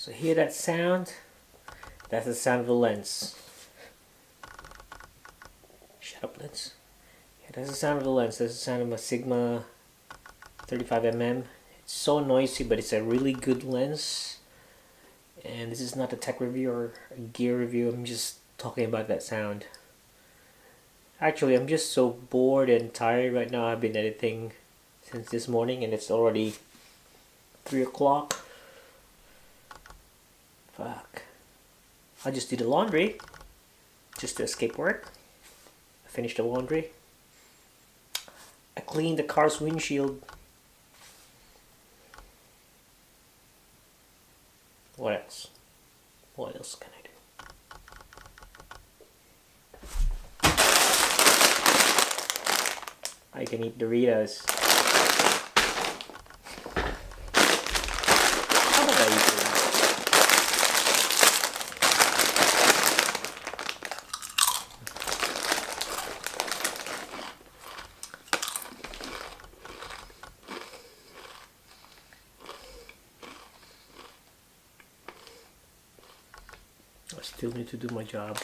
So hear that sound? That's the sound of the lens. Shut up, lens. Yeah, that's the sound of the lens. That's the sound of my Sigma 35mm. It's so noisy, but it's a really good lens. And this is not a tech review or a gear review. I'm just talking about that sound. Actually, I'm just so bored and tired right now. I've been editing since this morning and it's already 3 o'clock. Fuck. I just did the laundry just to escape work. I finished the laundry. I cleaned the car's windshield. What else? What else can I do? I can eat Doritos. How about I eat Doritos? I still need to do my job.